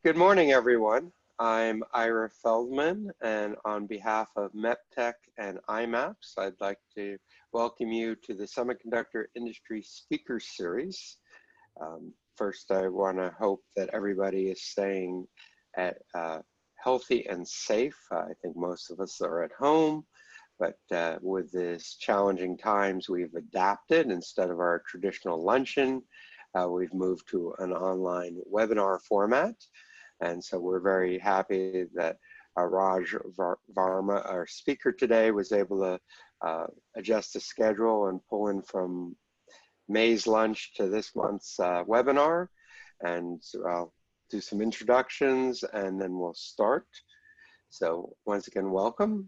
Good morning, everyone. I'm Ira Feldman, and on behalf of MEPTEC and IMAPS, I'd like to welcome you to the Semiconductor Industry Speaker Series. First, I want to hope that everybody is staying healthy and safe. I think most of us are at home, but with this challenging times, we've adapted. Instead of our traditional luncheon, we've moved to an online webinar format. And so we're very happy that Raj Varma, our speaker today, was able to adjust the schedule and pull in from May's lunch to this month's webinar. And so I'll do some introductions and then we'll start. So once again, welcome.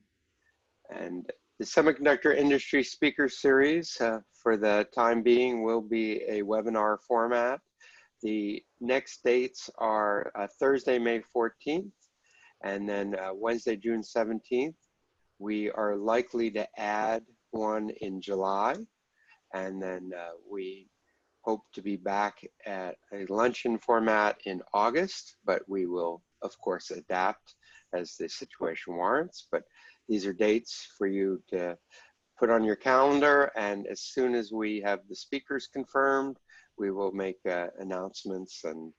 And the Semiconductor Industry Speaker Series, for the time being, will be a webinar format. The next dates are Thursday, May 14th, and then Wednesday, June 17th. We are likely to add one in July, and then we hope to be back at a luncheon format in August, but we will, of course, adapt as the situation warrants. But these are dates for you to put on your calendar, and as soon as we have the speakers confirmed, we will make announcements and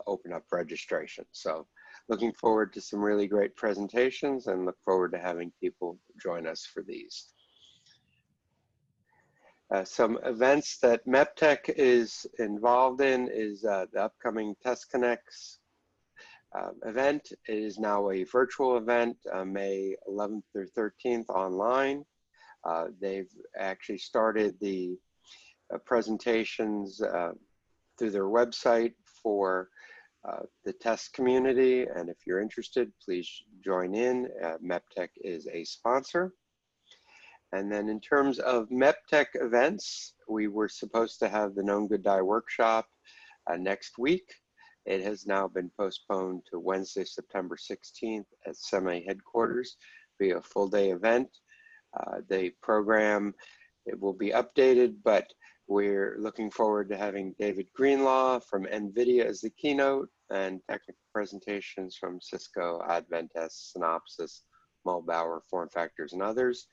open up registration. So looking forward to some really great presentations and look forward to having people join us for these. Some events that MEPTEC is involved in is the upcoming Connex event. It is now a virtual event, May 11th through 13th online. They've actually started the presentations through their website for the test community, and if you're interested, please join in. MEPTEC is a sponsor. And then in terms of MEPTEC events, we were supposed to have the Known Good Die workshop next week. It has now been postponed to Wednesday, September 16th at Semi headquarters. Be a full day event. The program, it will be updated, but we're looking forward to having David Greenlaw from NVIDIA as the keynote and technical presentations from Cisco, Advantest, Synopsys, Mullbauer, Form Factors, and others.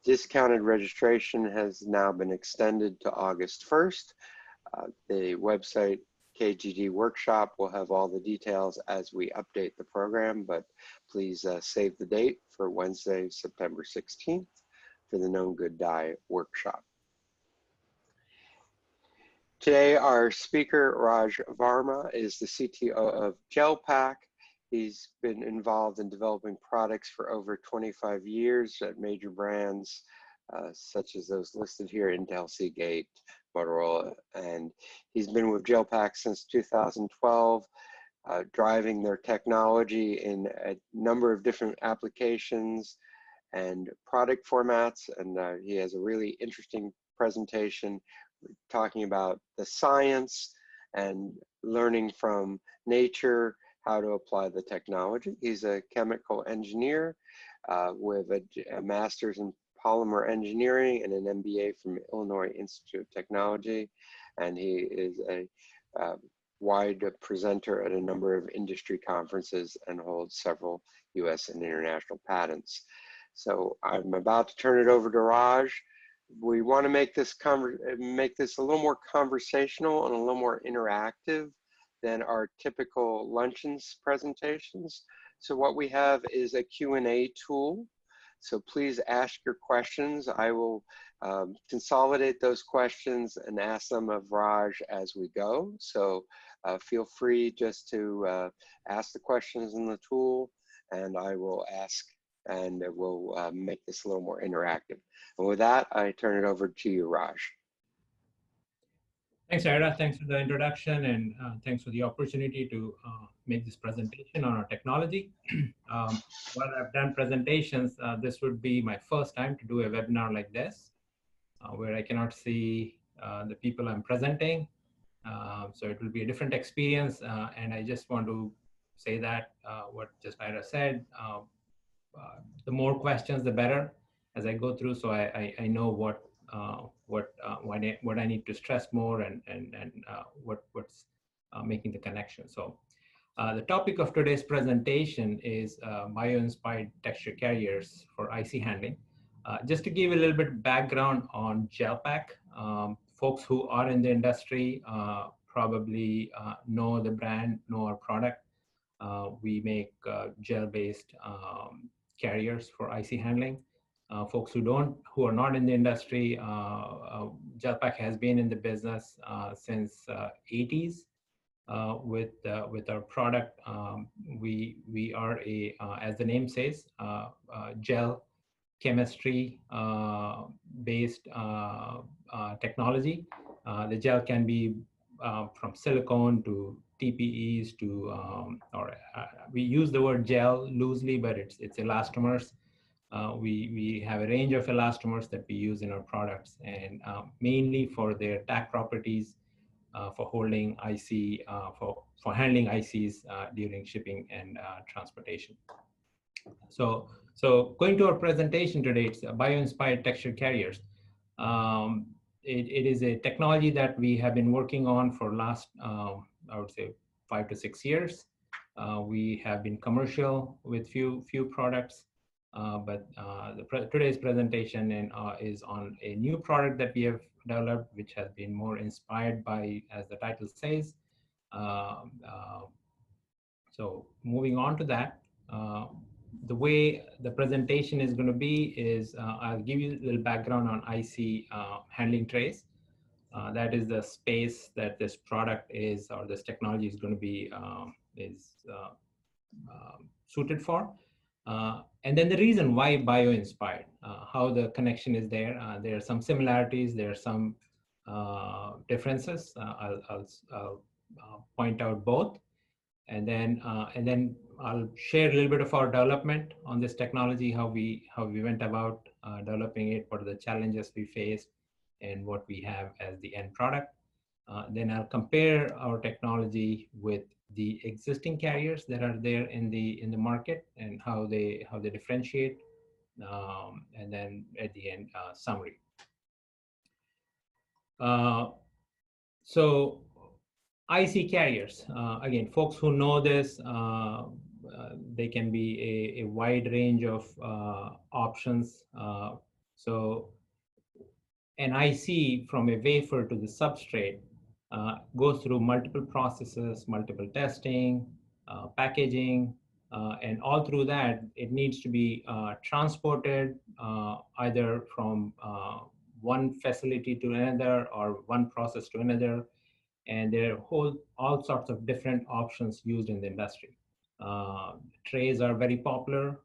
Discounted registration has now been extended to August 1st. The website KGD Workshop will have all the details as we update the program, but please save the date for Wednesday, September 16th for the Known Good Die workshop. Today, our speaker, Raj Varma, is the CTO of Gel-Pak. He's been involved in developing products for over 25 years at major brands, such as those listed here, Intel, Seagate, Motorola, and he's been with Gel-Pak since 2012, driving their technology in a number of different applications and product formats, and he has a really interesting presentation talking about the science and learning from nature how to apply the technology. He's a chemical engineer with a master's in polymer engineering and an MBA from Illinois Institute of Technology, and he is a wide presenter at a number of industry conferences and holds several US and international patents. So I'm about to turn it over to Raj. We want to make this a little more conversational and a little more interactive than our typical luncheons presentations. So what we have is a Q&A tool. So please ask your questions. I will consolidate those questions and ask them of Raj as we go. So feel free just to ask the questions in the tool, and I will ask, and we'll make this a little more interactive. And with that, I turn it over to you, Raj. Thanks, Ira. Thanks for the introduction, and thanks for the opportunity to make this presentation on our technology. While I've done presentations, this would be my first time to do a webinar like this, where I cannot see the people I'm presenting. So it will be a different experience, and I just want to say that what just Ira said, the more questions, the better as I go through, so I know what I need to stress more and what's making the connection. So The topic of today's presentation is bio-inspired texture carriers for IC handling. Just to give a little bit background on Gel-Pak, folks who are in the industry probably know the brand, know our product. We make gel-based carriers for IC handling. Folks who are not in the industry, Gel-Pak has been in the business since 80s. With our product, we are as the name says, gel chemistry based technology. The gel can be from silicone to TPEs to, we use the word gel loosely, but it's elastomers. We have a range of elastomers that we use in our products, and mainly for their tack properties, for holding IC, for handling ICs during shipping and transportation. So going to our presentation today, it's bio-inspired texture carriers. It is a technology that we have been working on for last, I would say, 5 to 6 years. We have been commercial with few products, but today's presentation is on a new product that we have developed, which has been more inspired by, as the title says. So moving on to that, the way the presentation is going to be is I'll give you a little background on IC handling trays. That is the space that this product is, or this technology is going to be suited for. And then the reason why bio-inspired, how the connection is there. There are some similarities, there are some differences. I'll point out both. And then I'll share a little bit of our development on this technology, how we went about developing it, what are the challenges we faced, and what we have as the end product. Then I'll compare our technology with the existing carriers that are there in the market and how they differentiate, and then at the end summary. So IC carriers, again, folks who know this, they can be a wide range of options. So an IC from a wafer to the substrate goes through multiple processes, multiple testing, packaging, and all through that, it needs to be transported either from one facility to another or one process to another. And there are all sorts of different options used in the industry. Trays are very popular.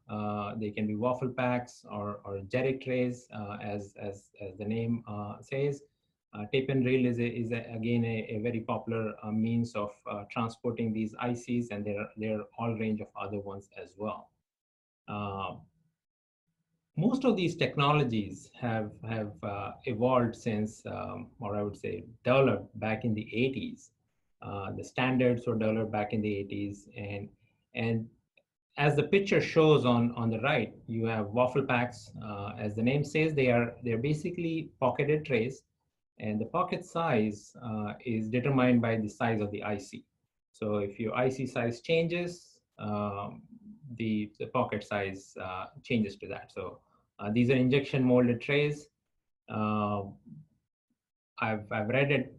They can be waffle packs or jerry trays, as the name says. Tape and reel is again a very popular means of transporting these ICs, and there are all range of other ones as well. Most of these technologies have evolved since, or I would say developed back in the 80s. The standards were developed back in the 80s, and as the picture shows on the right, you have waffle packs. As the name says, they're basically pocketed trays, and the pocket size is determined by the size of the IC. So if your IC size changes, the pocket size changes to that. So these are injection molded trays. I've read it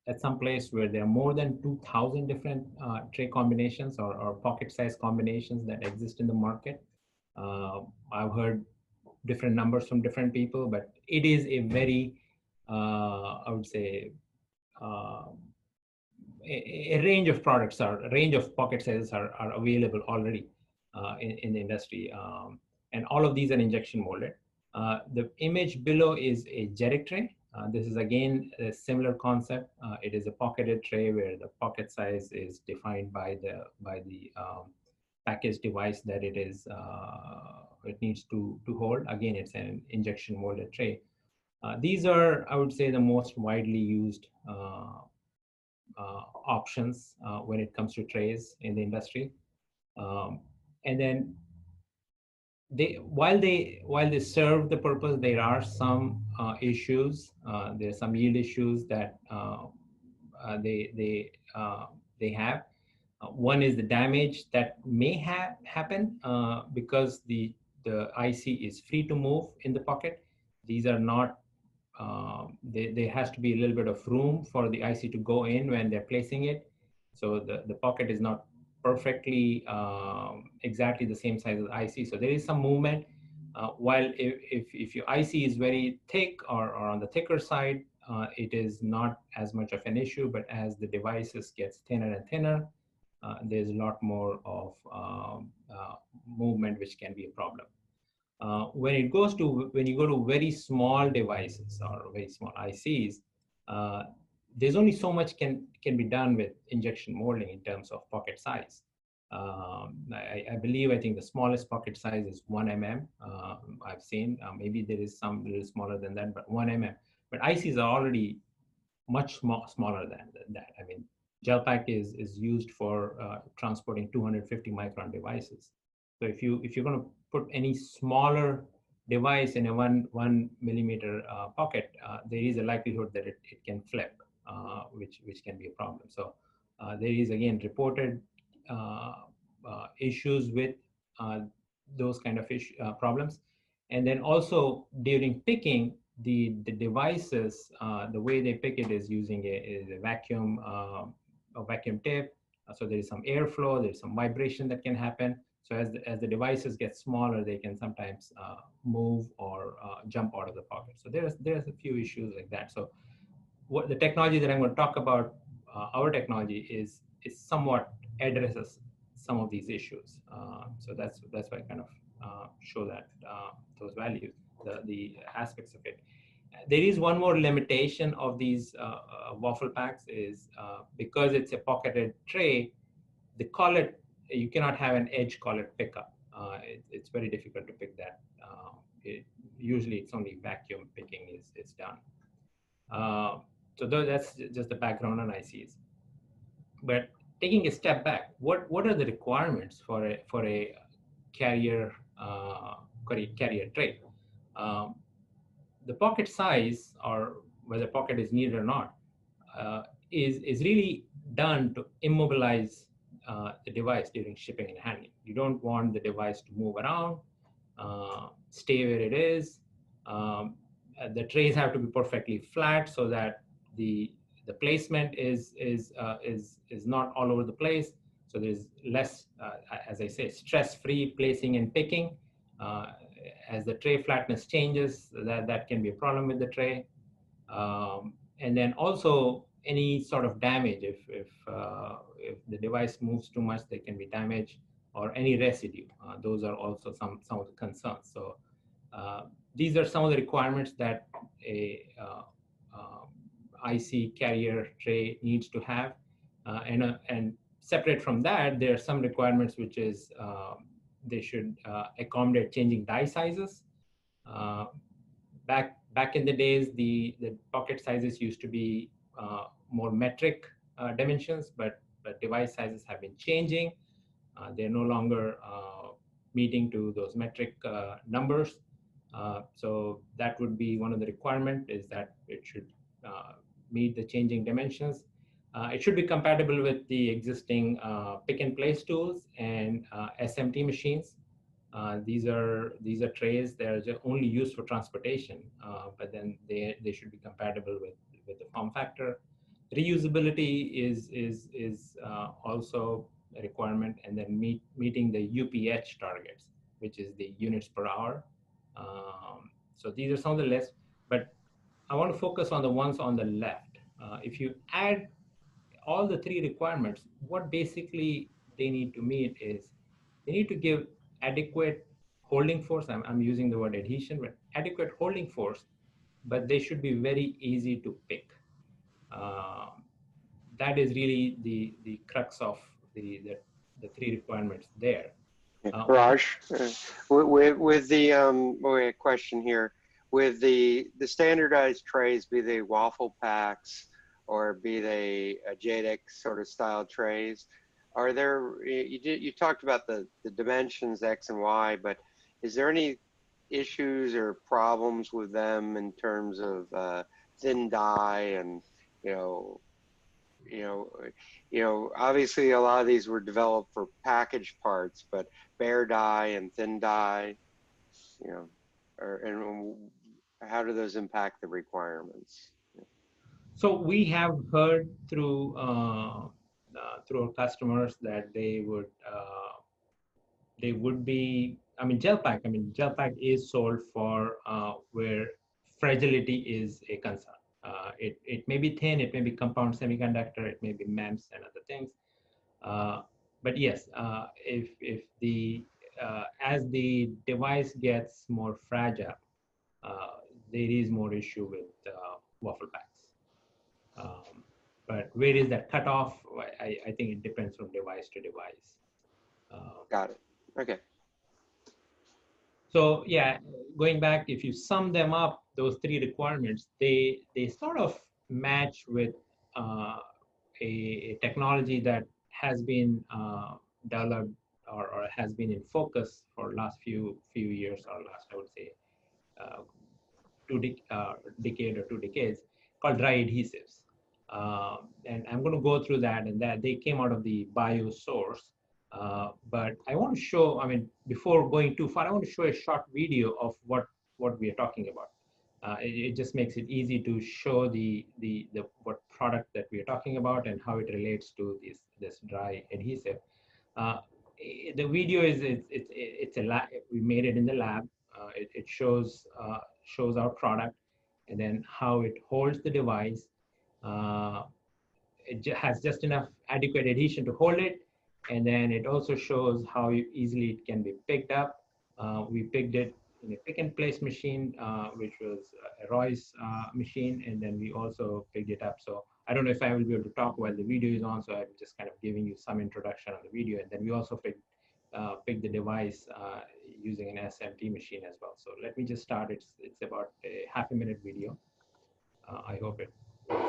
at some place where there are more than 2,000 different tray combinations or pocket size combinations that exist in the market. I've heard different numbers from different people, but it is a very, I would say, a range of products, a range of pocket sizes are available already in the industry. And all of these are injection molded. The image below is a jerry tray. This is again a similar concept. It is a pocketed tray where the pocket size is defined by the package device that it needs to hold. Again, it's an injection molded tray. These are, I would say, the most widely used options when it comes to trays in the industry. And then while they serve the purpose, there are some issues. There's some yield issues that they have. One is the damage that may happen because the IC is free to move in the pocket. These are not, there has to be a little bit of room for the IC to go in when they're placing it. So the pocket is not perfectly exactly the same size as the IC. So there is some movement. While if your IC is very thick or on the thicker side, it is not as much of an issue, but as the devices gets thinner and thinner, there's a lot more of movement, which can be a problem. When you go to very small devices or very small ICs, there's only so much can be done with injection molding in terms of pocket size. I think the smallest pocket size is 1 mm. I've seen maybe there is some little smaller than that, but 1 mm. But ICs are already much smaller than that. I mean, Gel-Pak is used for transporting 250 micron devices. So if you're going to put any smaller device in a one millimeter pocket, there is a likelihood that it can flip, which can be a problem. So there is again reported issues with those kind of problems, and then also during picking, the devices, the way they pick it is using a vacuum tip. So there is some airflow, there's some vibration that can happen. So as the devices get smaller, they can sometimes move or jump out of the pocket. So there's a few issues like that. So what the technology that I'm going to talk about, our technology is somewhat addresses some of these issues. So that's why I kind of show that those values, the aspects of it. There is one more limitation of these waffle packs is because it's a pocketed tray, the collet, you cannot have an edge collet pickup. It's very difficult to pick that. Usually it's only vacuum picking is done. So that's just the background on ICs. But taking a step back, what are the requirements for a carrier tray? The pocket size, or whether pocket is needed or not, is really done to immobilize the device during shipping and handling. You don't want the device to move around, stay where it is. The trays have to be perfectly flat so that the placement is not all over the place. So there's less, as I say, stress-free placing and picking. As the tray flatness changes, that can be a problem with the tray. And then also any sort of damage, if the device moves too much, there can be damage, or any residue. Those are also some of the concerns. So these are some of the requirements that a IC carrier tray needs to have. And separate from that, there are some requirements which is they should accommodate changing die sizes. Back in the days, the pocket sizes used to be more metric dimensions, but device sizes have been changing. They're no longer meeting to those metric numbers. So that would be one of the requirements, is that it should meet the changing dimensions. It should be compatible with the existing pick and place tools and SMT machines. These are trays that are only used for transportation, but then they should be compatible with the form factor. Reusability is also a requirement, and then meeting the UPH targets, which is the units per hour. So these are some of the lists, but I want to focus on the ones on the left. If you add all the three requirements, what basically they need to meet is they need to give adequate holding force. I'm using the word adhesion, but adequate holding force, but they should be very easy to pick. That is really the crux of the three requirements there. Raj, with the question here, with the standardized trays, be they waffle packs or be they JEDEC sort of style trays, are there, you talked about the dimensions X and Y, but is there any issues or problems with them in terms of thin die and, you know, you know, obviously a lot of these were developed for packaged parts, but bare die and thin die, you know, and how do those impact the requirements? So we have heard through our customers that they would be, I mean, Gel-Pak. I mean, Gel-Pak is sold for where fragility is a concern. It may be thin, it may be compound semiconductor, it may be MEMS and other things. But yes, if the as the device gets more fragile, there is more issue with waffle packs. But where is that cutoff? I think it depends from device to device. Got it. Okay. So yeah, going back, if you sum them up, those three requirements, they sort of match with a technology that has been developed or has been in focus for last few years, or last, I would say, uh, decade or 2 decades, called dry adhesives. And I'm going to go through that, and that they came out of the bio source. But I want to show, I mean, before going too far, I want to show a short video of what we are talking about. It just makes it easy to show the what product that we are talking about and how it relates to this dry adhesive. Uh, the video is it's a lab. We made it in the lab. It shows our product, and then how it holds the device. Uh, it has just enough adequate adhesion to hold it, and then it also shows how easily it can be picked up. We picked it in a pick and place machine, which was a Roy's machine, and then we also picked it up. So I don't know if I will be able to talk while the video is on, so I'm just kind of giving you some introduction on the video, and then we also picked the device using an SMT machine as well. So let me just start. It's about a half-a-minute video. I hope it works.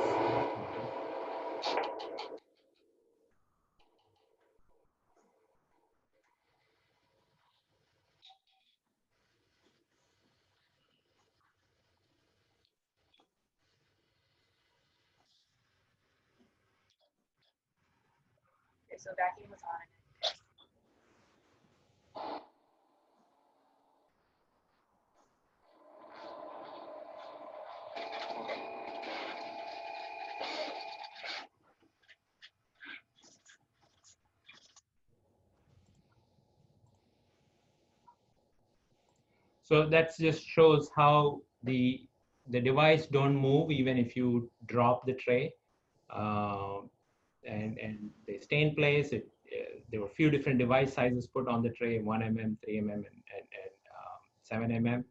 Okay, so vacuum was on. So that just shows how the device don't move even if you drop the tray, and they stay in place. There were a few different device sizes put on the tray: 1 mm, 3 mm, and 7 mm,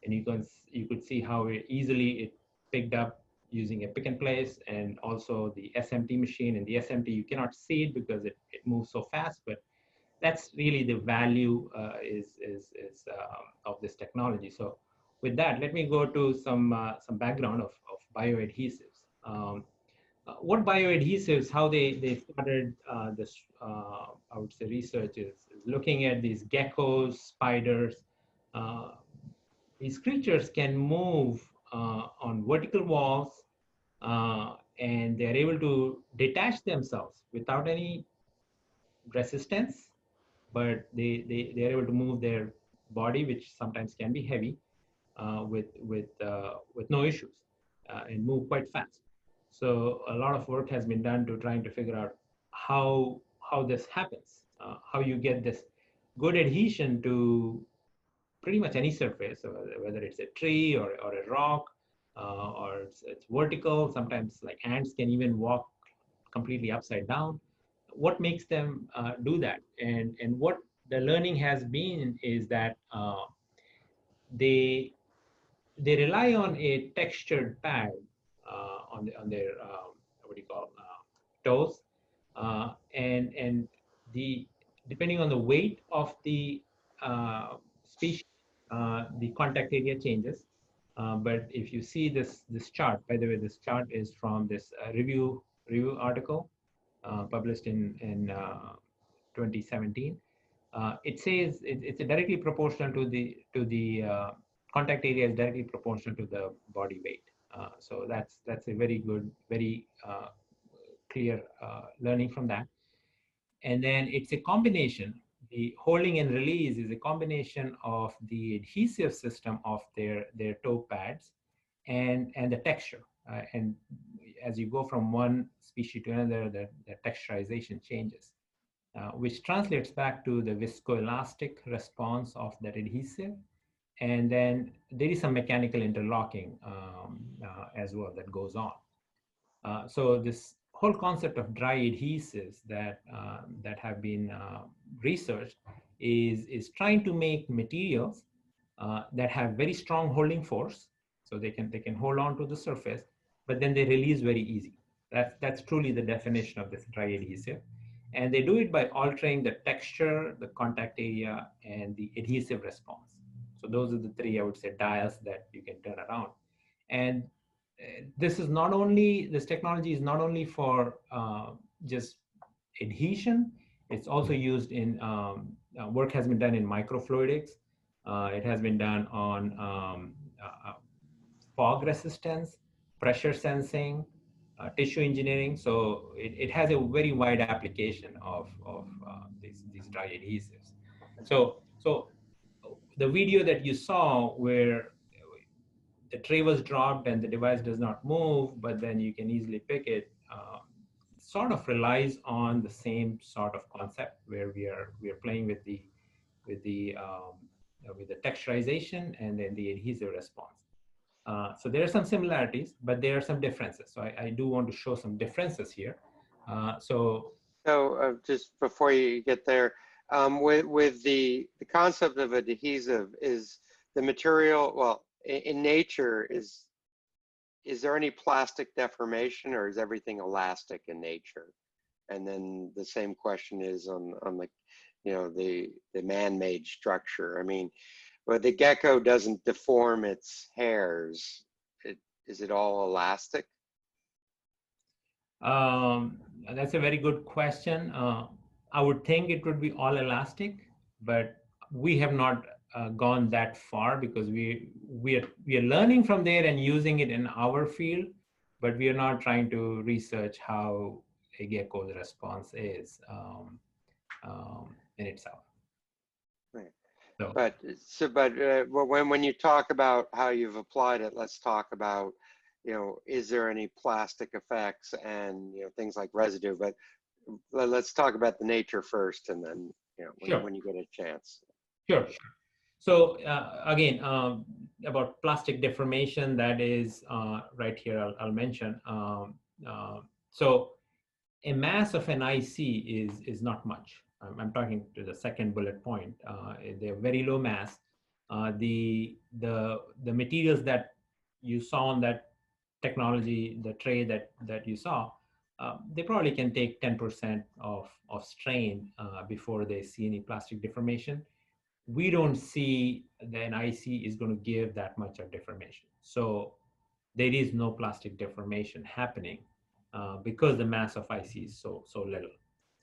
and you could see how easily it picked up using a pick and place, and also the SMT machine. And the SMT, you cannot see it because it moves so fast, but that's really the value of this technology. So with that, let me go to some background of bioadhesives. What bioadhesives, how they started this, I would say, research is looking at these geckos, spiders. Uh, these creatures can move on vertical walls, and they're able to detach themselves without any resistance, but they're able to move their body, which sometimes can be heavy, with no issues, and move quite fast. So a lot of work has been done to trying to figure out how this happens, how you get this good adhesion to pretty much any surface, whether it's a tree or a rock, or it's vertical. Sometimes like ants can even walk completely upside down. What makes them do that? And what the learning has been is that they rely on a textured pad on their what do you call toes, and the depending on the weight of the species, the contact area changes. But if you see this chart, by the way, this chart is from this review article published in 2017. It says it's directly proportional to the contact area is directly proportional to the body weight. So that's a very good, very clear learning from that. And then it's a combination. The holding and release is a combination of the adhesive system of their toe pads and the texture. And as you go from one species to another, the texturization changes, which translates back to the viscoelastic response of that adhesive. And then there is some mechanical interlocking as well that goes on. So this whole concept of dry adhesives that have been researched is trying to make materials that have very strong holding force, so they can hold on to the surface, but then they release very easy. That's truly the definition of this dry adhesive, and they do it by altering the texture, the contact area, and the adhesive response. So those are the three, I would say, dials that you can turn around. And this technology is not only for just adhesion, it's also used in work has been done in microfluidics. It has been done on fog resistance, pressure sensing, tissue engineering. So it has a very wide application of these dry adhesives. So the video that you saw where the tray was dropped and the device does not move, but then you can easily pick it, sort of relies on the same sort of concept where we are playing with the with the texturization and then the adhesive response. So there are some similarities, but there are some differences. So I do want to show some differences here. So just before you get there, with the concept of adhesive, is the material, well, in nature, is there any plastic deformation, or is everything elastic in nature? And then the same question is on the, you know, the man-made structure. I mean, well, the gecko doesn't deform its hairs. Is it all elastic? That's a very good question. I would think it would be all elastic, but we have not gone that far because we are learning from there and using it in our field, but we are not trying to research how a gecko's response is in itself. Right. So, But when you talk about how you've applied it, let's talk about, you know, is there any plastic effects and, you know, things like residue. But let's talk about the nature first, and then, you know, sure. when you get a chance. Sure. So again, about plastic deformation, that is right here, I'll mention. So a mass of an IC is not much. I'm talking to the second bullet point. They're very low mass. The materials that you saw on that technology, the tray that you saw, they probably can take 10% of strain before they see any plastic deformation. We don't see that an IC is going to give that much of deformation. So there is no plastic deformation happening because the mass of IC is so little.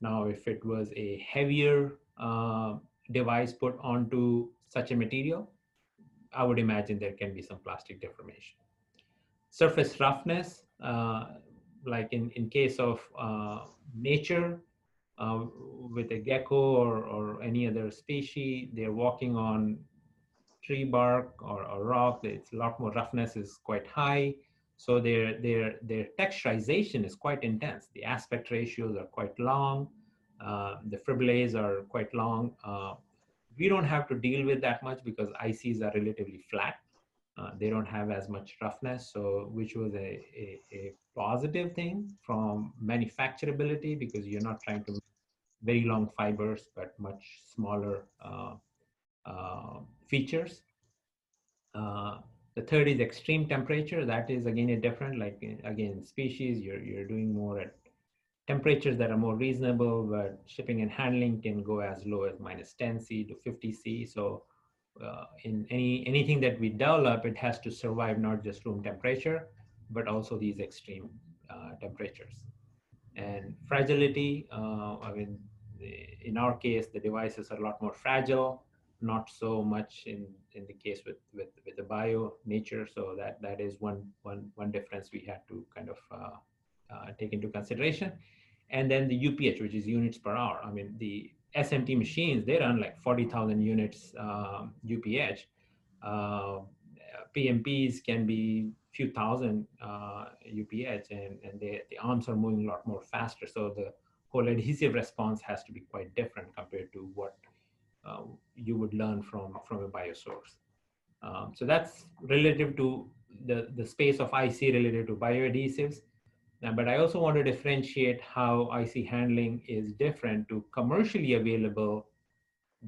Now, if it was a heavier device put onto such a material, I would imagine there can be some plastic deformation. Surface roughness, like in case of nature, with a gecko or any other species, they're walking on tree bark or rock. It's a lot more roughness is quite high. So their texturization is quite intense. The aspect ratios are quite long. The fibrillars are quite long. We don't have to deal with that much because ICs are relatively flat. They don't have as much roughness, so which was a positive thing from manufacturability because you're not trying to make very long fibers, but much smaller features. The third is extreme temperature. That is again a different, like again, species, you're doing more at temperatures that are more reasonable, but shipping and handling can go as low as -10°C to 50°C. So in anything that we develop, it has to survive not just room temperature, but also these extreme temperatures. And fragility, I mean, in our case, the devices are a lot more fragile, not so much in the case with the bio nature. So that is one difference we had to kind of take into consideration. And then the UPH, which is units per hour. I mean, the SMT machines, they run like 40,000 units UPH. PMPs can be few thousand UPH, and the arms are moving a lot more faster. So the whole adhesive response has to be quite different compared to what you would learn from a biosource. So that's relative to the space of IC related to bioadhesives. But I also want to differentiate how IC handling is different to commercially available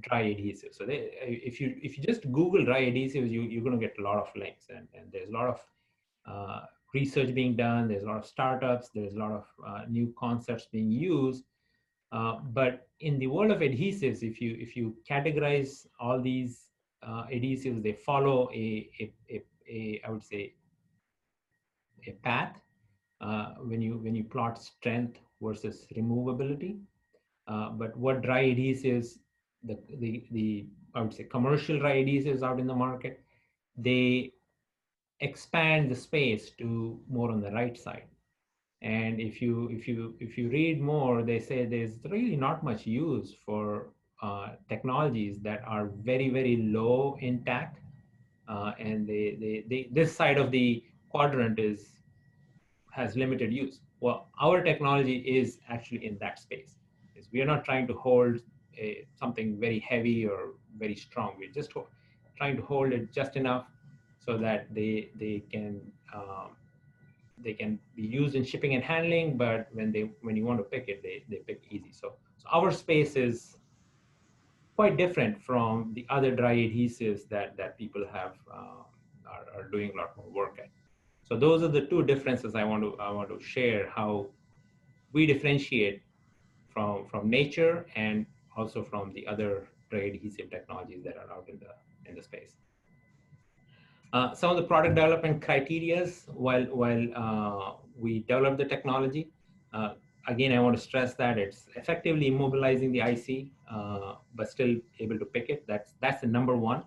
dry adhesives. So if you just Google dry adhesives, you're going to get a lot of links, and there's a lot of research being done. There's a lot of startups. There's a lot of new concepts being used. But in the world of adhesives, if you categorize all these adhesives, they follow I would say a path when you plot strength versus removability. But what dry adhesives, the I would say commercial dry adhesives out in the market, they expand the space to more on the right side. And if you read more, they say there's really not much use for technologies that are very low in TAC, and this side of the quadrant has limited use. Well, our technology is actually in that space. We are not trying to hold something very heavy or very strong. We're just trying to hold it just enough so that they can be used in shipping and handling, but when you want to pick it, they pick easy. So our space is quite different from the other dry adhesives that people have are doing a lot more work at. So those are the two differences I want to share, how we differentiate from nature and also from the other dry adhesive technologies that are out in the space. Some of the product development criteria while we develop the technology. Again, I want to stress that it's effectively immobilizing the IC, but still able to pick it. That's the number one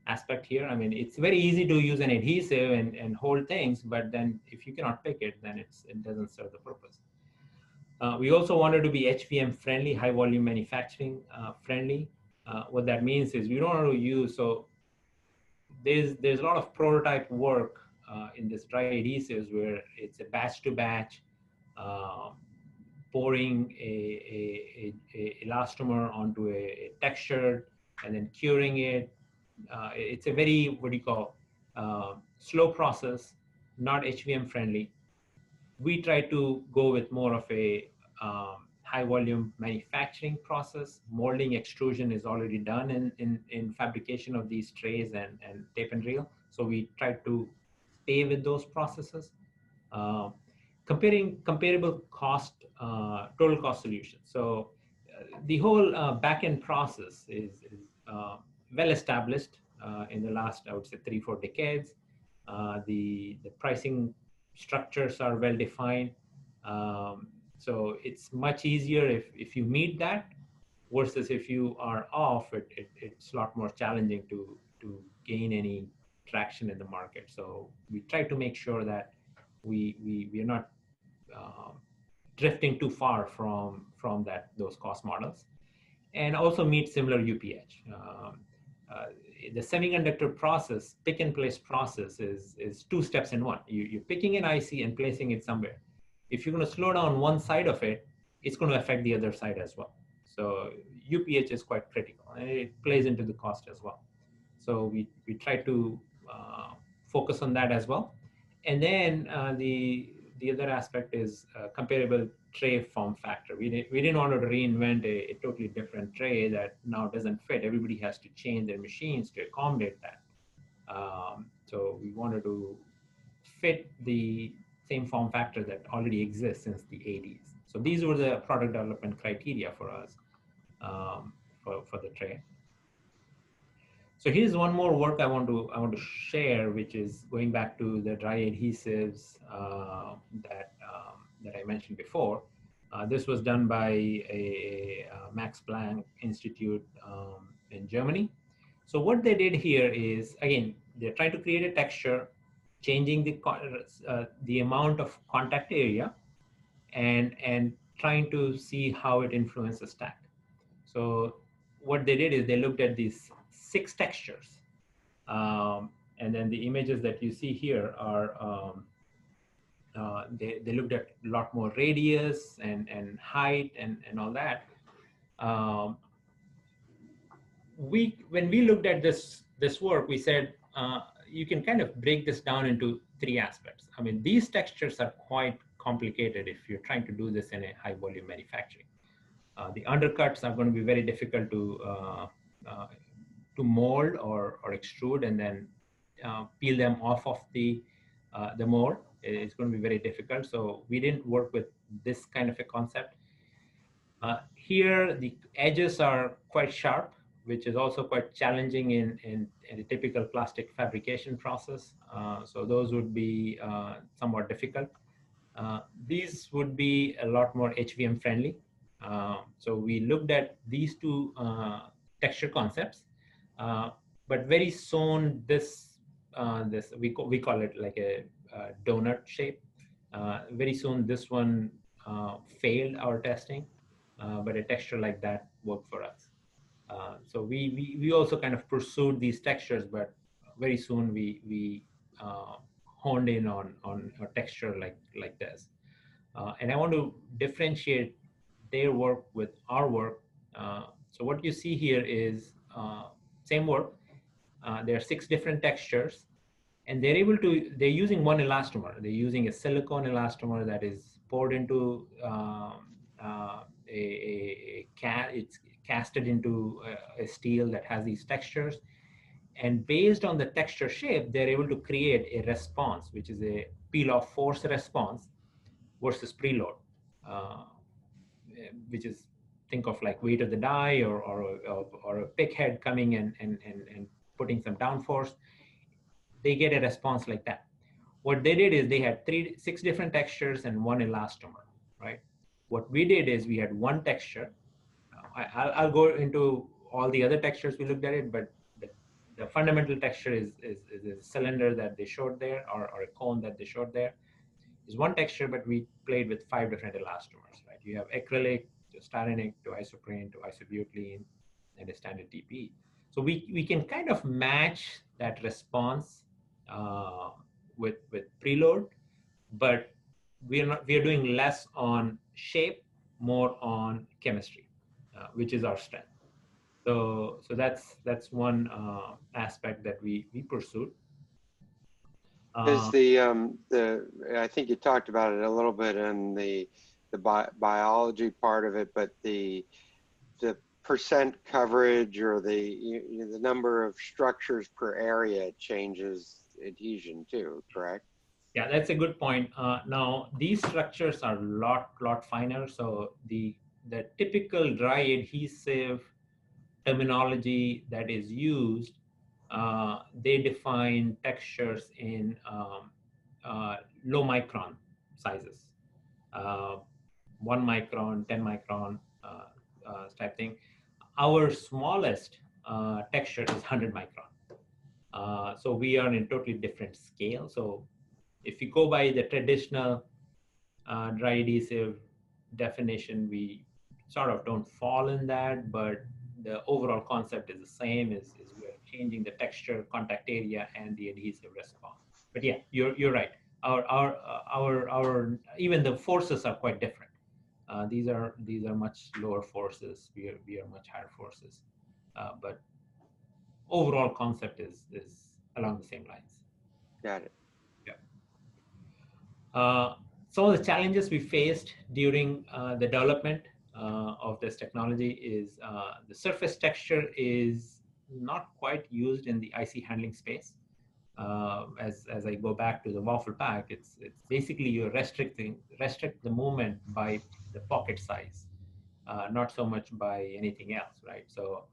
aspect here. I mean, it's very easy to use an adhesive and hold things, but then if you cannot pick it, then it doesn't serve the purpose. We also wanted to be HVM friendly, high volume manufacturing friendly. What that means is we don't want to use, so there's a lot of prototype work in this dry adhesives where it's a batch to batch, pouring a elastomer onto a texture and then curing it. It's a very, what do you call, slow process, not HVM friendly. We try to go with more of a high volume manufacturing process. Molding extrusion is already done in fabrication of these trays and tape and reel. So we try to stay with those processes. Comparable cost, total cost solutions. So the whole back-end process is well established in the last, I would say, 3-4 decades. The pricing structures are well defined. So it's much easier if you meet that versus if you are off, it's a lot more challenging to gain any traction in the market. So we try to make sure that we are not drifting too far from those cost models, and also meet similar UPH. The semiconductor process, pick and place process, is 2 steps in one. You're picking an IC and placing it somewhere. If you're going to slow down one side of it, it's going to affect the other side as well. So UPH is quite critical, and it plays into the cost as well. So we try to focus on that as well. And then the other aspect is comparable tray form factor. We didn't want to reinvent a totally different tray that now doesn't fit. Everybody has to change their machines to accommodate that. So we wanted to fit the same form factor that already exists since the 80s. So these were the product development criteria for us for the tray. So here's one more work I want to share, which is going back to the dry adhesives that I mentioned before. This was done by a Max Planck Institute in Germany. So what they did here is, again, they're trying to create a texture, changing the amount of contact area, and trying to see how it influences stack. So what they did is they looked at these 6 textures. And then the images that you see here are, they looked at a lot more radius and height and all that. When we looked at this work, we said, you can kind of break this down into 3 aspects. I mean, these textures are quite complicated if you're trying to do this in a high volume manufacturing. The undercuts are going to be very difficult to mold or extrude and then peel them off of the mold. It's going to be very difficult. So we didn't work with this kind of a concept. Here, the edges are quite sharp, which is also quite challenging in a typical plastic fabrication process. So those would be somewhat difficult. These would be a lot more HVM friendly. So we looked at these 2 texture concepts, but very soon we call it like a donut shape. Very soon this one failed our testing, but a texture like that worked for us. So we also kind of pursued these textures, but very soon we honed in on a texture like this. And I want to differentiate their work with our work. So what you see here is same work. There are 6 different textures, and they're using one elastomer. They're using a silicone elastomer that is poured into it's casted into a steel that has these textures. And based on the texture shape, they're able to create a response, which is a peel-off force response versus preload, which is, think of like weight of the die or a pick head coming and putting some downforce. They get a response like that. What they did is they had 6 different textures and one elastomer, right? What we did is we had one texture. I'll go into all the other textures we looked at it, but the fundamental texture is a cylinder that they showed there, or a cone that they showed there. Is one texture, but we played with 5 different elastomers, right? You have acrylic to styrenic to isoprene to isobutylene and a standard TPE. So we can kind of match that response with preload, but we are doing less on shape, more on chemistry, which is our strength. So that's one aspect that we pursued. Is I think you talked about it a little bit in the biology part of it, but the percent coverage or the number of structures per area changes adhesion too, correct? Yeah, that's a good point. Now these structures are lot finer. So the typical dry adhesive terminology that is used, they define textures in low micron sizes, 1 micron, 10 micron type thing. Our smallest texture is 100 micron. So we are in a totally different scale. So if you go by the traditional dry adhesive definition, we sort of don't fall in that, but the overall concept is the same, is we're changing the texture, contact area, and the adhesive response. But yeah, you're right. Our even the forces are quite different. These are much lower forces. We are much higher forces. But overall concept is along the same lines. Got it. Yeah. Some of the challenges we faced during the development of this technology is the surface texture is not quite used in the IC handling space. As I go back to the Waffle pack, it's basically you're restrict the movement by the pocket size, not so much by anything else, right? So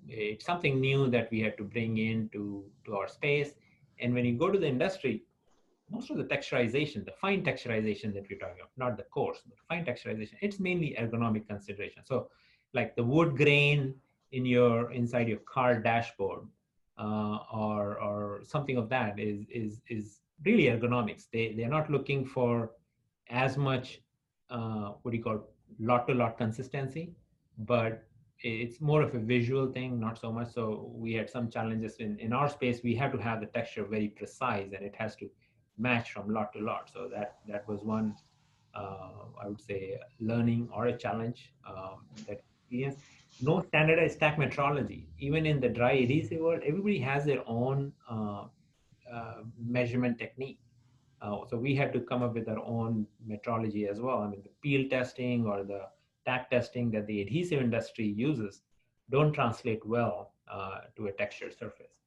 it's something new that we had to bring into our space. And when you go to the industry, most of the texturization, the fine texturization that we're talking about, not the coarse, but fine texturization, it's mainly ergonomic consideration. So like the wood grain inside your car dashboard, or something of that is really ergonomics. They're not looking for as much, what do you call, lot to lot consistency, but it's more of a visual thing, not so much. So we had some challenges in our space. We have to have the texture very precise, and it has to match from lot to lot. So that was one, I would say, learning or a challenge that experience. No standardized stack metrology. Even in the dry adhesive world, everybody has their own measurement technique. So we had to come up with our own metrology as well. I mean, the peel testing or the tack testing that the adhesive industry uses don't translate well to a textured surface.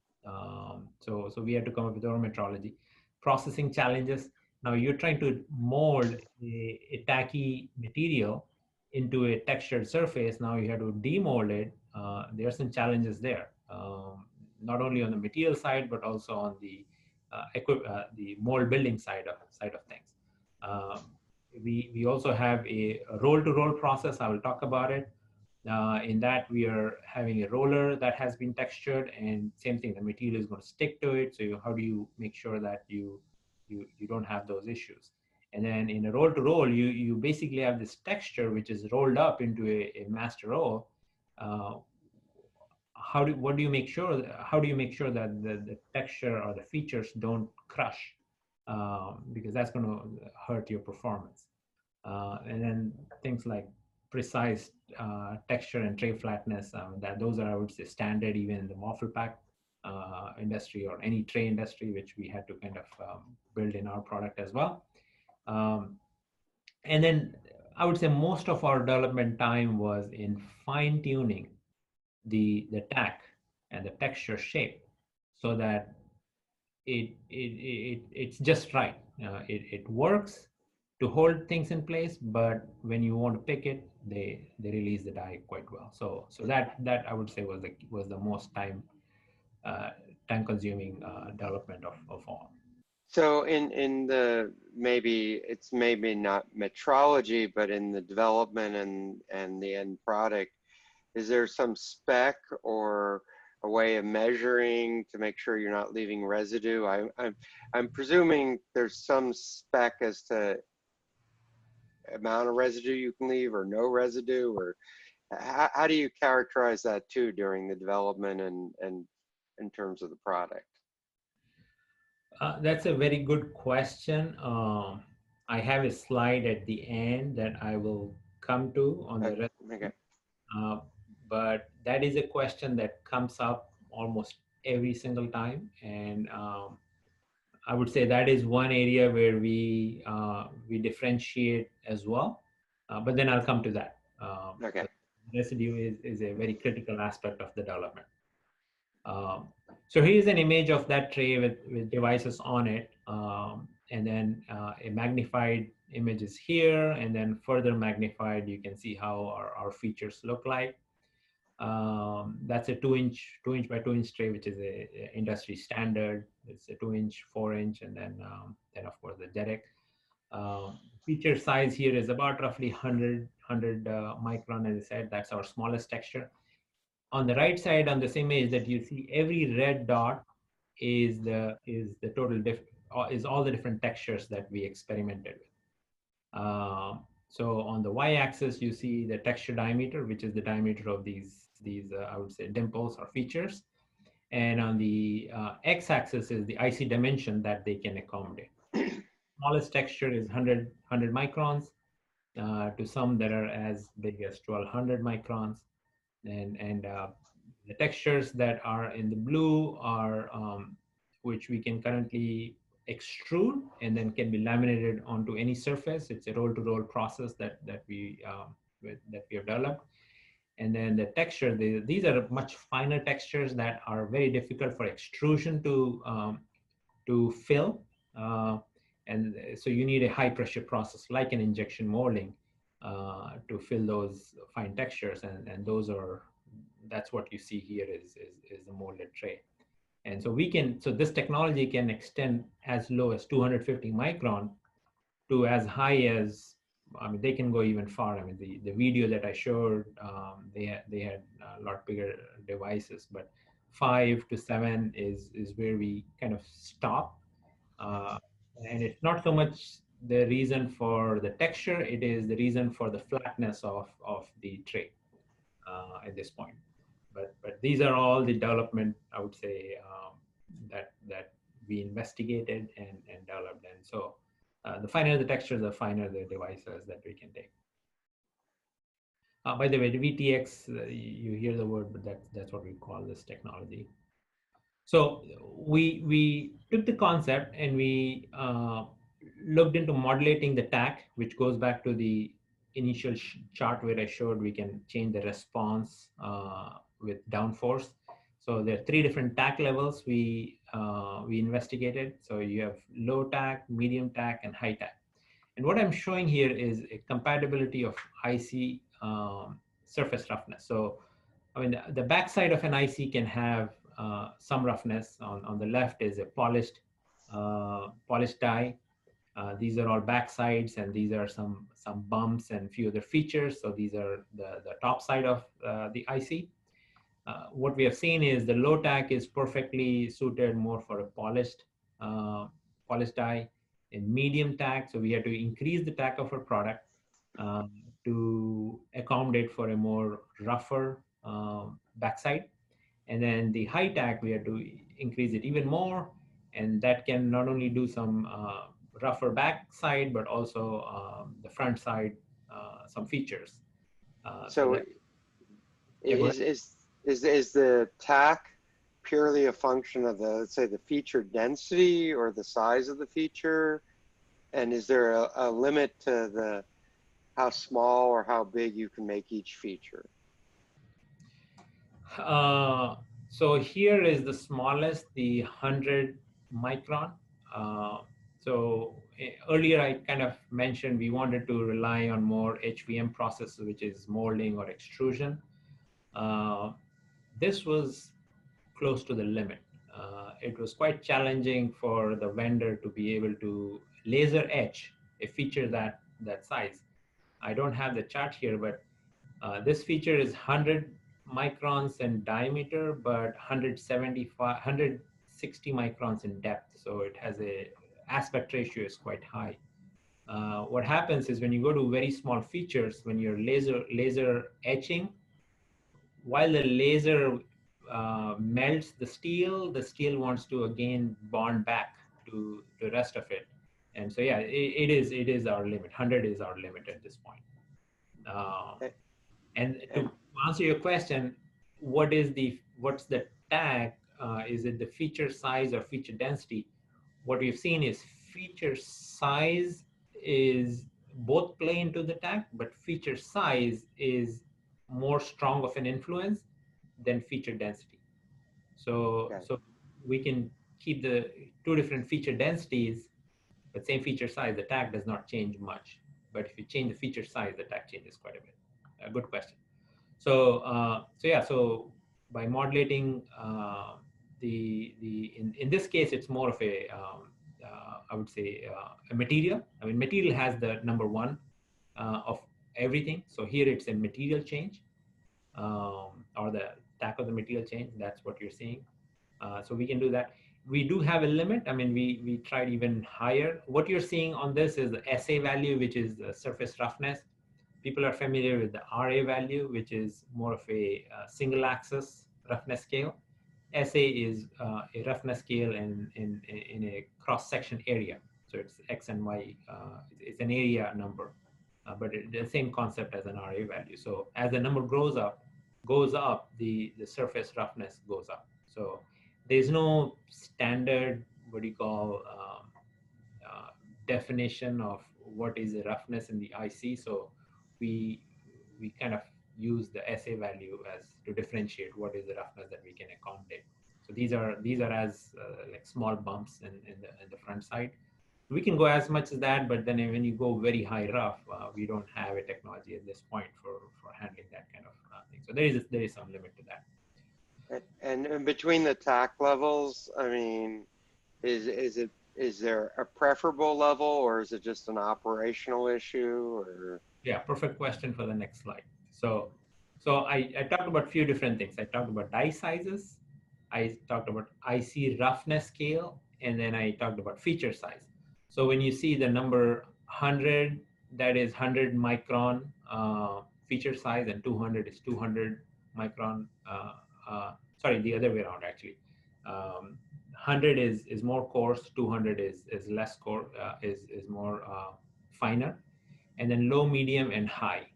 So we had to come up with our own metrology. Processing challenges. Now you're trying to mold a tacky material into a textured surface. Now you have to demold it. There are some challenges there, not only on the material side, but also on the mold building side of things. Um, we also have a roll to roll process. I will talk about it. In that we are having a roller that has been textured, and same thing, the material is going to stick to it. So how do you make sure that you don't have those issues? And then in a roll to roll, you basically have this texture which is rolled up into a master roll. Uh, what do you make sure? How do you make sure that the texture or the features don't crush? Because that's going to hurt your performance. And then things like precise texture and tray flatness, that those are, I would say, standard even in the Waffle pack industry or any tray industry, which we had to kind of build in our product as well. Um, and then I would say most of our development time was in fine tuning the tack and the texture shape so that it's just right. It works to hold things in place, but when you want to pick it, they release the die quite well. So that I would say was the most uh, time consuming development of all. So in the, maybe it's maybe not metrology, but in the development and the end product, is there some spec or a way of measuring to make sure you're not leaving residue? I'm presuming there's some spec as to amount of residue you can leave or no residue, or how do you characterize that too during the development and in terms of the product? That's a very good question. I have a slide at the end that I will come to on the rest. Okay. Uh, but that is a question that comes up almost every single time, and I would say that is one area where we differentiate as well. But then I'll come to that. Okay. Residue is a very critical aspect of the development. Um, so here's an image of that tray with devices on it, and then a magnified image is here, and then further magnified, you can see how our features look like. That's a 2 inch by 2 inch tray, which is a industry standard. It's a 2 inch, 4 inch, and then of course the JEDEC. Feature size here is about roughly 100 micron. As I said, that's our smallest texture. On the right side on this image that you see, every red dot is the total is all the different textures that we experimented with. So on the y-axis, you see the texture diameter, which is the diameter of these I would say dimples or features, and on the x-axis is the IC dimension that they can accommodate. Smallest texture is 100 microns, to some that are as big as 1200 microns, and the textures that are in the blue are which we can currently extrude and then can be laminated onto any surface. It's a roll-to-roll process that we have developed. And then the texture, these are much finer textures that are very difficult for extrusion to fill. And so you need a high pressure process like an injection molding to fill those fine textures. And that's what you see here is the molded tray. And so this technology can extend as low as 250 micron to as high as, I mean, they can go even far. I mean, the video that I showed, they had a lot bigger devices, but 5 to 7 is where we kind of stop. Uh, and it's not so much the reason for the texture. It is the reason for the flatness of the tray at this point. But these are all the development, I would say, that we investigated and developed. And so the finer the textures, the finer the devices that we can take. By the way, the VTX, you hear the word, but that's what we call this technology. So we took the concept and we looked into modulating the tack, which goes back to the initial chart where I showed we can change the response with downforce. So there are 3 different tack levels we investigated. So you have low tack, medium tack, and high tack. And what I'm showing here is a compatibility of IC surface roughness. So I mean, the backside of an IC can have some roughness. On the left is a polished die. These are all backsides, and these are some bumps and few other features. So these are the top side of the IC. What we have seen is the low tack is perfectly suited more for a polished die. In medium tack, so we had to increase the tack of our product to accommodate for a more rougher backside. And then the high tack, we had to increase it even more. And that can not only do some rougher backside, but also the front side, some features. So that, yeah, is the tack purely a function of the, let's say, the feature density or the size of the feature? And is there a limit to the how small or how big you can make each feature? So here is the smallest, the 100 micron. So earlier I kind of mentioned we wanted to rely on more HVM processes, which is molding or extrusion. This was close to the limit. It was quite challenging for the vendor to be able to laser etch a feature that size. I don't have the chart here, but this feature is 100 microns in diameter, but 160 microns in depth. So it has a aspect ratio is quite high. What happens is when you go to very small features, when you're laser etching, while the laser melts the steel wants to again bond back to the rest of it. And so, yeah, it is our limit. 100 is our limit at this point. And to answer your question, what's the tag? Is it the feature size or feature density? What we've seen is feature size is both play into the tag, but feature size is more strong of an influence than feature density. So we can keep the 2 different feature densities, but same feature size, the tag does not change much. But if you change the feature size, the tag changes quite a bit. Good question. So so by modulating in this case, it's more of a I would say a material. I mean, material has the number 1 of everything. So here it's a material change or the tack of the material change. That's what you're seeing. So we can do that. We do have a limit. I mean, we tried even higher. What you're seeing on this is the SA value, which is the surface roughness. People are familiar with the RA value, which is more of a single axis roughness scale. SA is a roughness scale in a cross-section area. So it's X and Y, it's an area number, but the same concept as an RA value. So as the number goes up, the surface roughness goes up. So there's no standard, what do you call, definition of what is the roughness in the IC. So we kind of use the SA value as to differentiate what is the roughness that we can accommodate. So these are as like small bumps in the front side. We can go as much as that, but then when you go very high rough, we don't have a technology at this point for handling that kind of thing. So there is some limit to that. And between the tack levels, I mean, is there a preferable level, or is it just an operational issue? Or yeah, perfect question for the next slide. So I talked about a few different things. I talked about die sizes, I talked about IC roughness scale, and then I talked about feature size. So when you see the number 100, that is 100 micron feature size, and 200 is 200 micron. Sorry, the other way around actually. 100 is more coarse, 200 is less coarse, is more finer, and then low, medium, and high.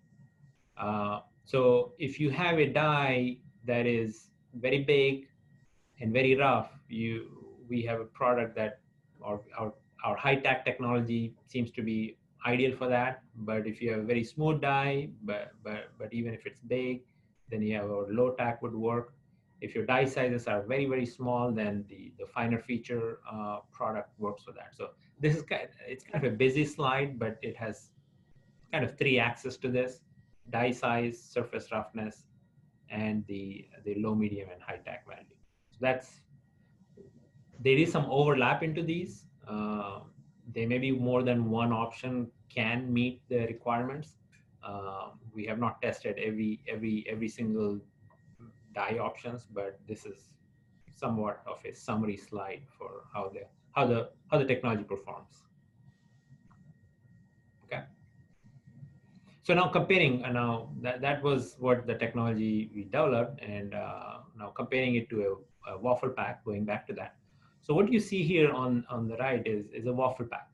So if you have a die that is very big and very rough, we have a product that our high-tech technology seems to be ideal for that. But if you have a very smooth die, but even if it's big, then you have a low-tech would work. If your die sizes are very, very small, then the finer feature product works for that. So this is it's kind of a busy slide, but it has kind of three axes to this: die size, surface roughness, and the low, medium, and high tech value. So there is some overlap into these. There may be more than one option can meet the requirements. We have not tested every single die options, but this is somewhat of a summary slide for how the technology performs. Okay. So now comparing, now that was what the technology we developed, and now comparing it to a waffle pack, going back to that. So what you see here on the right is a waffle pack.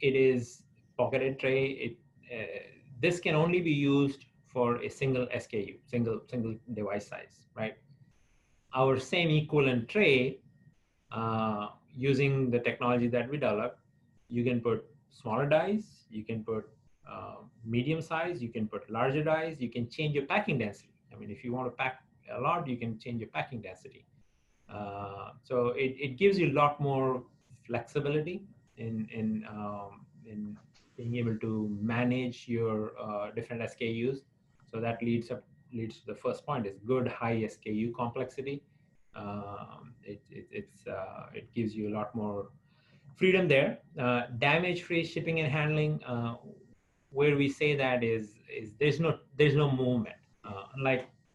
It is pocketed tray. This can only be used for a single SKU, single device size, right? Our same equivalent tray, using the technology that we developed, you can put smaller dies, you can put medium size, you can put larger dies, you can change your packing density. I mean, if you want to pack a lot, you can change your packing density. So it gives you a lot more flexibility in being able to manage your different SKUs. So that leads to the first point: is good high SKU complexity. It gives you a lot more freedom there. Damage-free shipping and handling, where we say that is there's no movement.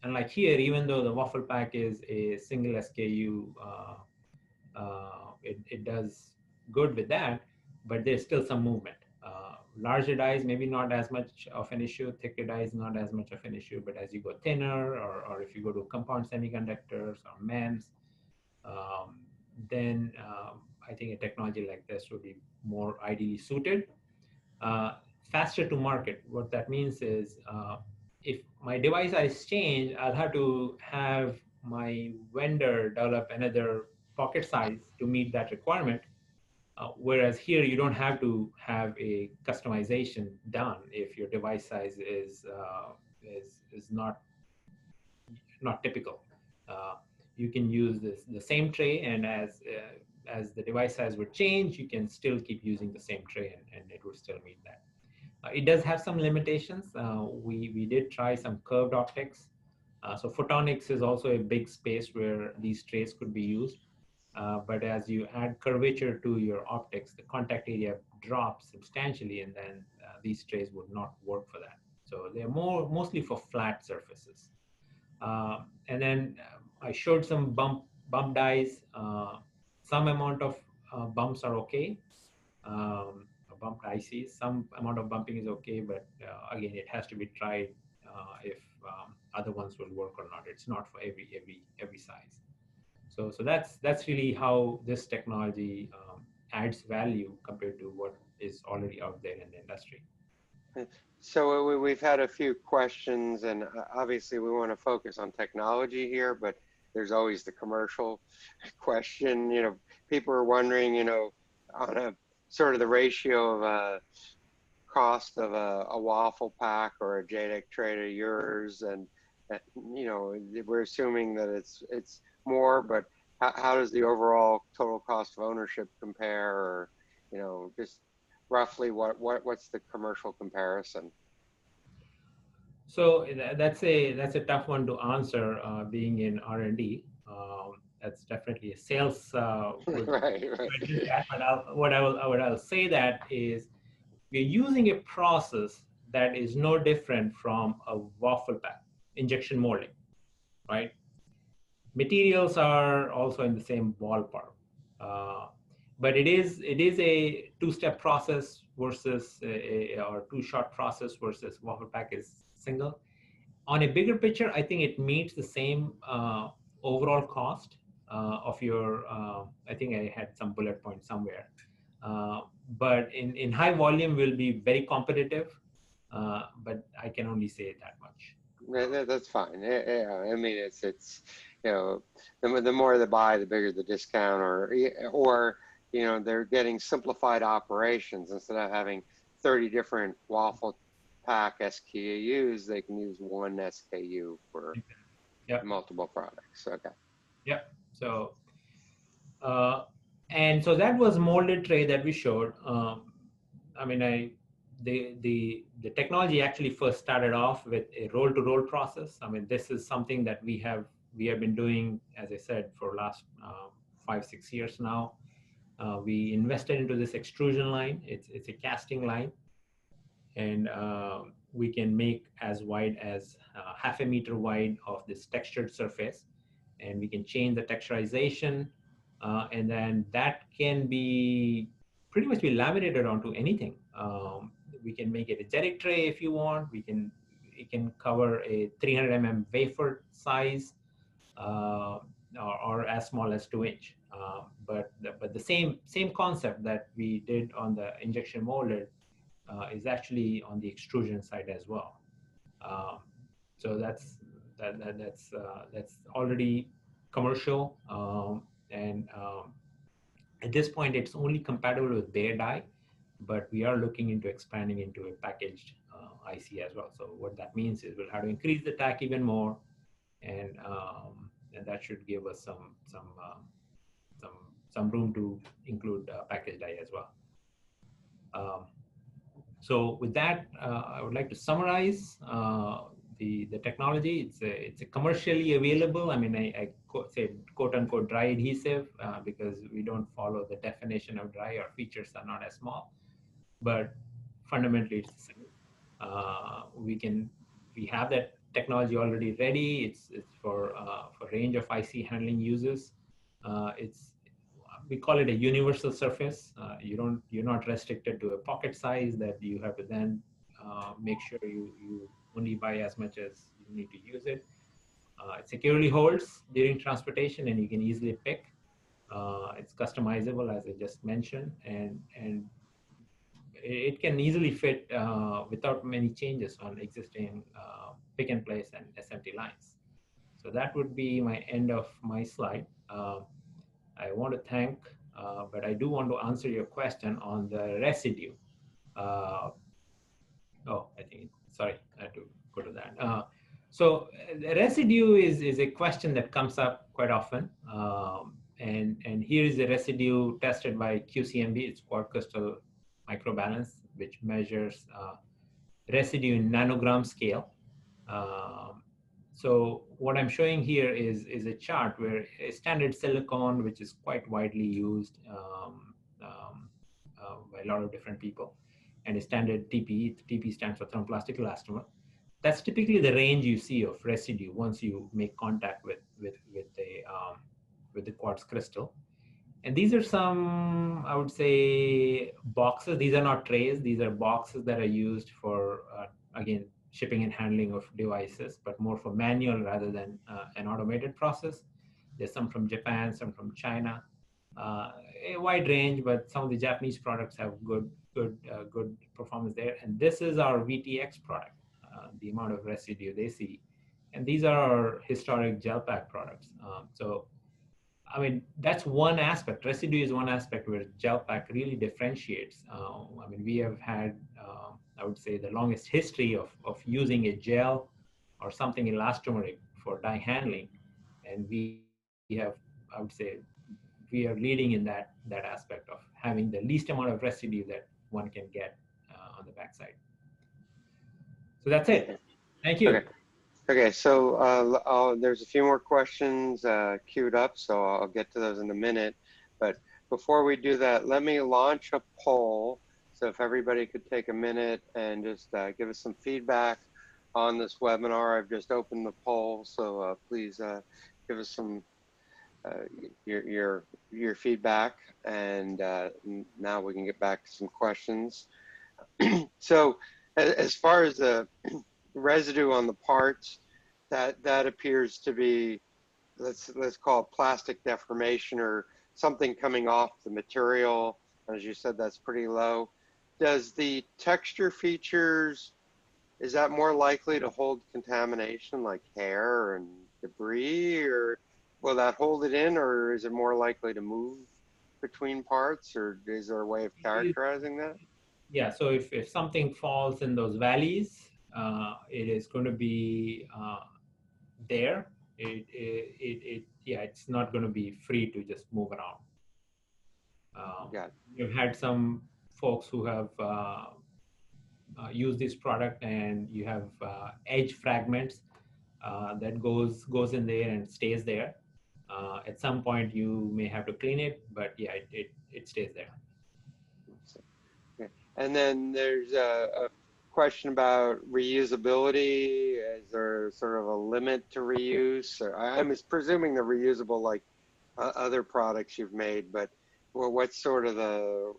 Unlike here, even though the waffle pack is a single SKU, it does good with that, but there's still some movement. Larger dies, maybe not as much of an issue. Thicker dies, not as much of an issue. But as you go thinner, or if you go to compound semiconductors or MEMS, then I think a technology like this would be more ideally suited. Faster to market. What that means is, if my device size change, I'll have to have my vendor develop another pocket size to meet that requirement. Whereas here, you don't have to have a customization done if your device size is not typical. You can use the same tray, and as the device size would change, you can still keep using the same tray, and it would still meet that. It does have some limitations. We did try some curved optics. So photonics is also a big space where these trays could be used. But as you add curvature to your optics, the contact area drops substantially, and then these trays would not work for that. So they're mostly for flat surfaces. And then I showed some bump dies. Some amount of bumps are okay. Bumped ICs, some amount of bumping is okay, but again, it has to be tried if other ones will work or not. It's not for every size. So that's really how this technology adds value compared to what is already out there in the industry. So we've had a few questions, and obviously we want to focus on technology here, but there's always the commercial question. You know, people are wondering, you know, on a sort of the ratio of a cost of a waffle pack or a JEDEC tray to yours, and you know, we're assuming that it's more, but how does the overall total cost of ownership compare, or you know, just roughly what's the commercial comparison? So that's a tough one to answer. Being in R&D, that's definitely a sales. Right. But what I'll say that is, we're using a process that is no different from a waffle pack, injection molding, right? Materials are also in the same ballpark, but it is a two-step process versus or two-shot process versus waffle pack is single. On a bigger picture, I think it meets the same overall cost of your, I think I had some bullet points somewhere. But in high volume, will be very competitive, but I can only say that much. That's fine. Yeah, I mean, it's you know, the more they buy, the bigger the discount, or they're getting simplified operations. Instead of having 30 different waffle pack SKUs, they can use one SKU for multiple products. Okay. Yeah. So, and so that was molded tray that we showed. I mean, the technology actually first started off with a roll-to-roll process. I mean, this is something that we have been doing, as I said, for last 5-6 years now. We invested into this extrusion line. It's a casting line, and we can make as wide as 0.5 meter wide of this textured surface, and we can change the texturization, and then that can be pretty much be laminated onto anything. We can make it a jerry tray if you want. It can cover a 300 wafer size, or as small as 2-inch. But the same concept that we did on the injection molded is actually on the extrusion side as well. So that's already commercial, and at this point it's only compatible with bare die, but we are looking into expanding into a packaged IC as well. So what that means is we'll have to increase the tack even more, and that should give us some room to include packaged die as well. So with that, I would like to summarize the technology. It's a commercially available. I mean, I say quote unquote dry adhesive because we don't follow the definition of dry. Our features are not as small, but fundamentally it's the same. We have that technology already ready. It's for range of IC handling uses. We call it a universal surface. You're not restricted to a pocket size that you have to then make sure you only buy as much as you need to use it. It securely holds during transportation, and you can easily pick. It's customizable, as I just mentioned, and it can easily fit without many changes on existing pick and place and SMT lines. So that would be my end of my slide. I want to thank, but I do want to answer your question on the residue. Sorry, I had to go to that. So the residue is a question that comes up quite often. And here is the residue tested by QCMB. It's quartz crystal microbalance, which measures residue in nanogram scale. So what I'm showing here is a chart where a standard silicon, which is quite widely used by a lot of different people, and a standard TP. TP stands for thermoplastic elastomer. That's typically the range you see of residue once you make contact with the quartz crystal. And these are some, I would say, boxes. These are not trays. These are boxes that are used for, again, shipping and handling of devices, but more for manual rather than an automated process. There's some from Japan, some from China, a wide range, but some of the Japanese products have good performance there. And this is our VTX product, the amount of residue they see. And these are our historic Gel-Pak products. So, I mean, that's one aspect. Residue is one aspect where Gel-Pak really differentiates. I mean, we have had, I would say, the longest history of using a gel or something elastomeric for die handling. And we have, I would say, we are leading in that aspect of having the least amount of residue that one can get on the backside. So that's it. Thank you. Okay, so there's a few more questions queued up, so I'll get to those in a minute. But before we do that, let me launch a poll. So if everybody could take a minute and just give us some feedback on this webinar. I've just opened the poll, so please give us some your feedback, and now we can get back to some questions. So as far as the residue on the parts, that appears to be, let's call it plastic deformation or something coming off the material. As you said, that's pretty low. Does the texture features, is that more likely to hold contamination like hair and debris, or will that hold it in, or is it more likely to move between parts, or is there a way of characterizing that? Yeah, so if something falls in those valleys, it is going to be there. Yeah, it's not going to be free to just move around. Got it. We've had some folks who have used this product, and you have edge fragments that goes in there and stays there. At some point, you may have to clean it, but yeah, it stays there. Okay. And then there's a question about reusability. Is there sort of a limit to reuse? Or I'm presuming they're reusable like other products you've made, but what's sort of the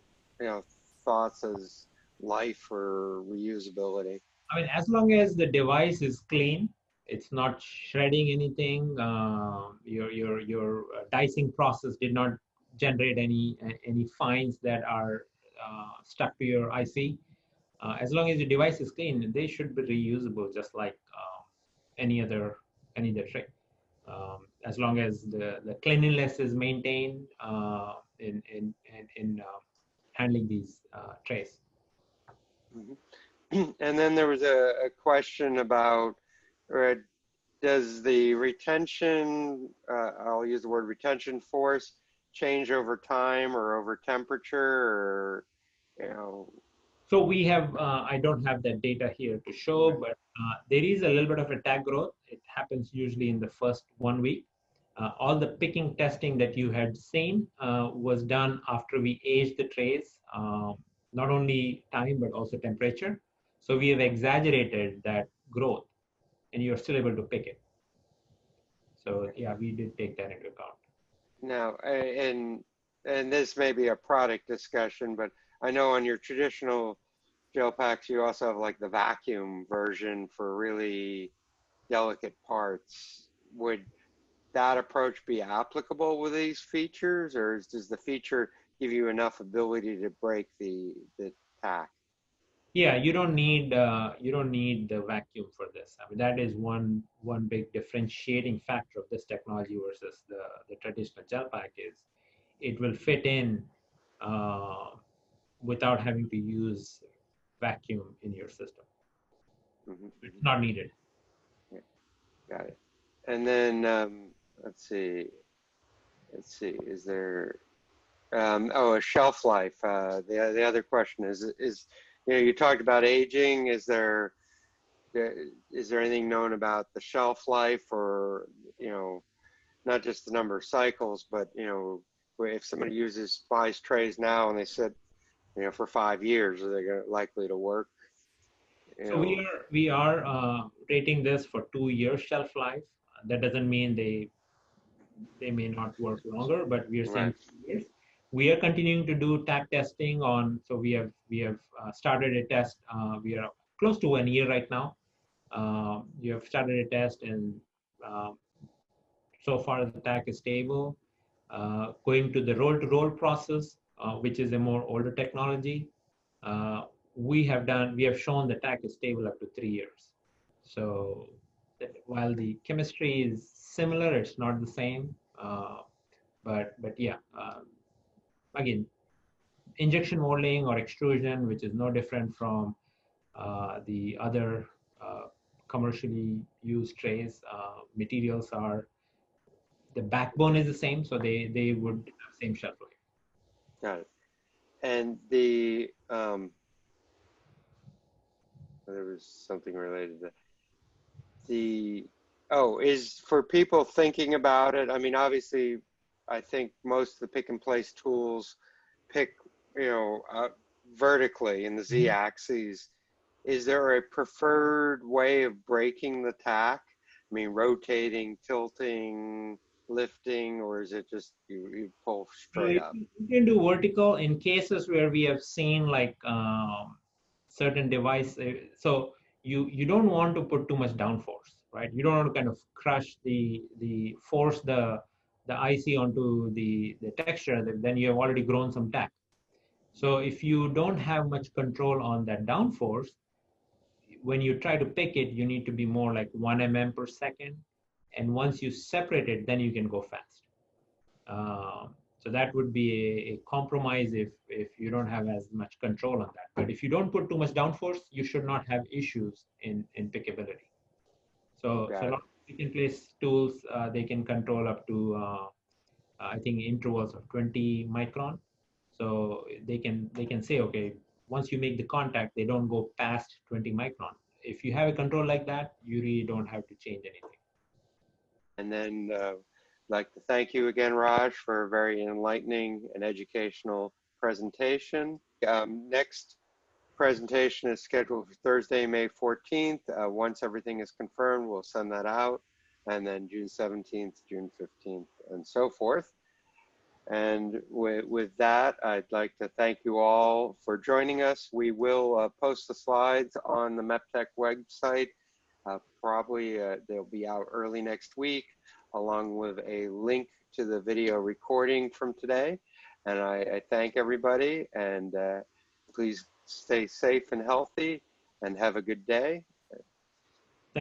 thoughts as life or reusability? I mean, as long as the device is clean, it's not shredding anything. Your dicing process did not generate any fines that are stuck to your IC. As long as the device is clean, they should be reusable, just like any other tray. As long as the cleanliness is maintained in handling these trays. Mm-hmm. And then there was a question about, does the retention, I'll use the word retention force, change over time or over temperature, or, So we have, I don't have that data here to show, but there is a little bit of attack growth. It happens usually in the first 1 week. All the picking testing that you had seen was done after we aged the trays, not only time, but also temperature. So we have exaggerated that growth, and you're still able to pick it. So yeah, we did take that into account. now, and this may be a product discussion, but I know on your traditional Gel-Paks, you also have like the vacuum version for really delicate parts. Would that approach be applicable with these features, or does the feature give you enough ability to break the tack? Yeah, you don't need the vacuum for this. I mean, that is one big differentiating factor of this technology versus the traditional Gel-Pak is it will fit in without having to use vacuum in your system. Mm-hmm. It's not needed. Yeah, got it. And then let's see. Is there a shelf life? The other question is you talked about aging. Is there anything known about the shelf life, or not just the number of cycles, but if somebody buys trays now and they sit for 5 years, are they likely to work? So we are rating this for 2 year shelf life. That doesn't mean they may not work longer, but we are saying 2 years. We are continuing to do tack testing on. So we have started a test. We are close to 1 year right now. You have started a test, and so far the tack is stable. Going to the roll-to-roll process, which is a more older technology. We have shown the tack is stable up to 3 years. So while the chemistry is similar, it's not the same. But yeah, again, injection molding or extrusion, which is no different from the other commercially used trays, materials are, the backbone is the same, so they would have same shelf life. Got it. And there was something related to is for people thinking about it. I mean, obviously, I think most of the pick and place tools pick, vertically in the Z-axis. Is there a preferred way of breaking the tack? I mean, rotating, tilting, lifting, or is it just you pull straight up? You can do vertical in cases where we have seen like certain device. So you don't want to put too much downforce, right? You don't want to kind of crush force the IC onto the texture. Then you have already grown some tack. So if you don't have much control on that downforce, when you try to pick it, you need to be more like 1 mm/second. And once you separate it, then you can go fast. So that would be a compromise if you don't have as much control on that. But if you don't put too much downforce, you should not have issues in pickability. So a lot of pick and place tools, they can control up to I think intervals of 20 micron. So they can say, okay, once you make the contact, they don't go past 20 micron. If you have a control like that, you really don't have to change anything. And then I'd like to thank you again, Raj, for a very enlightening and educational presentation. Next presentation is scheduled for Thursday, May 14th. Once everything is confirmed, we'll send that out. And then June 17th, June 15th, and so forth. And with that, I'd like to thank you all for joining us. We will post the slides on the MEPTEC website. Probably they'll be out early next week, along with a link to the video recording from today. And I thank everybody, and please stay safe and healthy, and have a good day.